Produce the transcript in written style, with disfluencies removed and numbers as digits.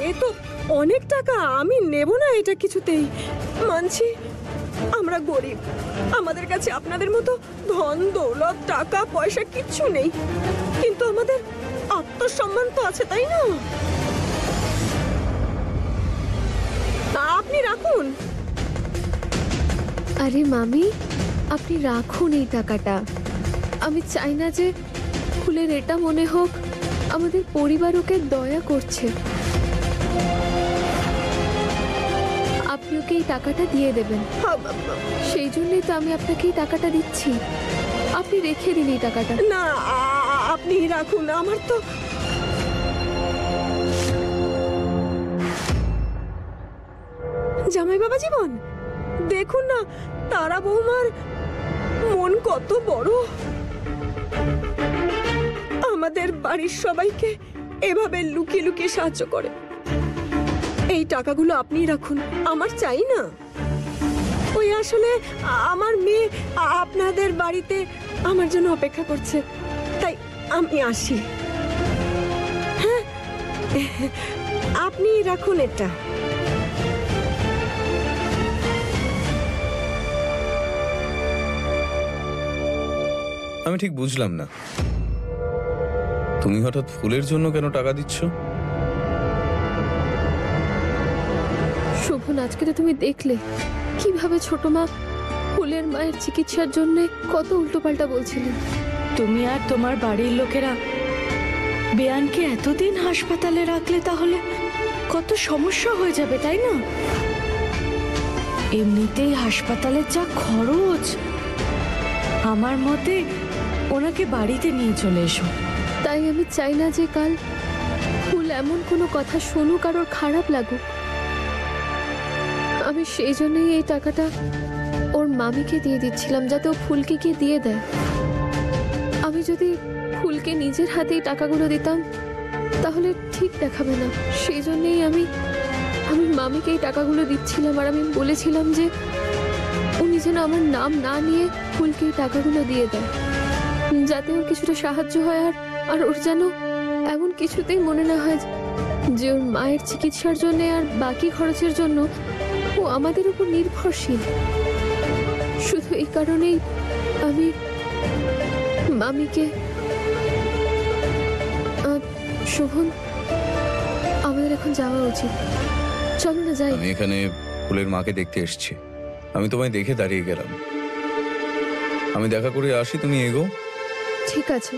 এ তো অনেক টাকা, আমি নেব না এটা কিছুতেই। মানছি আমরা গরিব, আমাদের কাছে আপনাদের মতো ধন দৌলত টাকা পয়সা কিচ্ছু নেই, কিন্তু আমাদের আত্মসম্মান তো আছে, তাই না? আপনি রাখুন। আরে মামি, আপনি রাখুন এই টাকাটা। আমি চাই না যে ফুলের এটা মনে হোক আমাদের পরিবার ওকে দয়া করছে। আপনি ওকে এই টাকাটা দিয়ে দেবেন, সেই জন্যই তো আমি আপনাকে এই টাকাটা দিচ্ছি। আপনি রেখে দিন এই টাকাটা। না, আপনি রাখুন। আমার তো জামাই বাবা জীবন, দেখুন না তারা বৌমার মন কত বড়। আমাদের বাড়ির সবাইকে এভাবে লুকিয়ে লুকিয়ে সাহায্য করে। এই টাকাগুলো আপনি রাখুন, আমার চাই না। ওই আসলে আমার মেয়ে আপনাদের বাড়িতে আমার জন্য অপেক্ষা করছে, তাই আমি আসি। হ্যাঁ, আপনি রাখুন এটা। আমি ঠিক বুঝলাম না, তুমি হঠাৎ ফুলের জন্য কেন টাকা দিচ্ছ? শোভন, আজকে তো তুমি দেখলে কিভাবে ছোট মা ফুলের মায়ের চিকিৎসার জন্য কত উল্টোপাল্টা বলছিলেন। তুমি আর তোমার বাড়ির লোকেরা বেয়ানকে এতদিন হাসপাতালে রাখলে তাহলে কত সমস্যা হয়ে যাবে, তাই না? এমনিতেই হাসপাতালের যা খরচ, আমার মতে ওনাকে বাড়িতে নিয়ে চলে এসো। তাই আমি চাই না যে কাল ফুল এমন কোনো কথা শুনুক আর ওর খারাপ লাগুক। আমি সেই জন্যই এই টাকাটা ওর মামিকে দিয়ে দিচ্ছিলাম, যাতে ও ফুলকে গিয়ে দিয়ে দেয়। আমি যদি ফুলকে নিজের হাতেই টাকাগুলো দিতাম তাহলে ঠিক দেখাবে না, সেই জন্যই আমি মামিকে এই টাকাগুলো দিচ্ছিলাম। আর আমি বলেছিলাম যে উনি যেন আমার নাম না নিয়ে ফুলকে এই টাকাগুলো দিয়ে দেয়, যাতে ওর কিছুটা সাহায্য হয়। আর ওর যেন এমন কিছুতেই মনে না হয় যে ওর মায়ের চিকিৎসার জন্য আর বাকি খরচের জন্য ও আমাদের উপর নির্ভরশীল। শুধু এই কারণেই আমি মামিকে। শোভন, আমাদের এখন যাওয়া উচিত, চলো না যাই। আমি এখানে ফুলের মাকে দেখতে এসেছি, আমি তোমায় দেখে দাঁড়িয়ে গেলাম। আমি দেখা করে আসি, তুমি এগো। ঠিক আছে।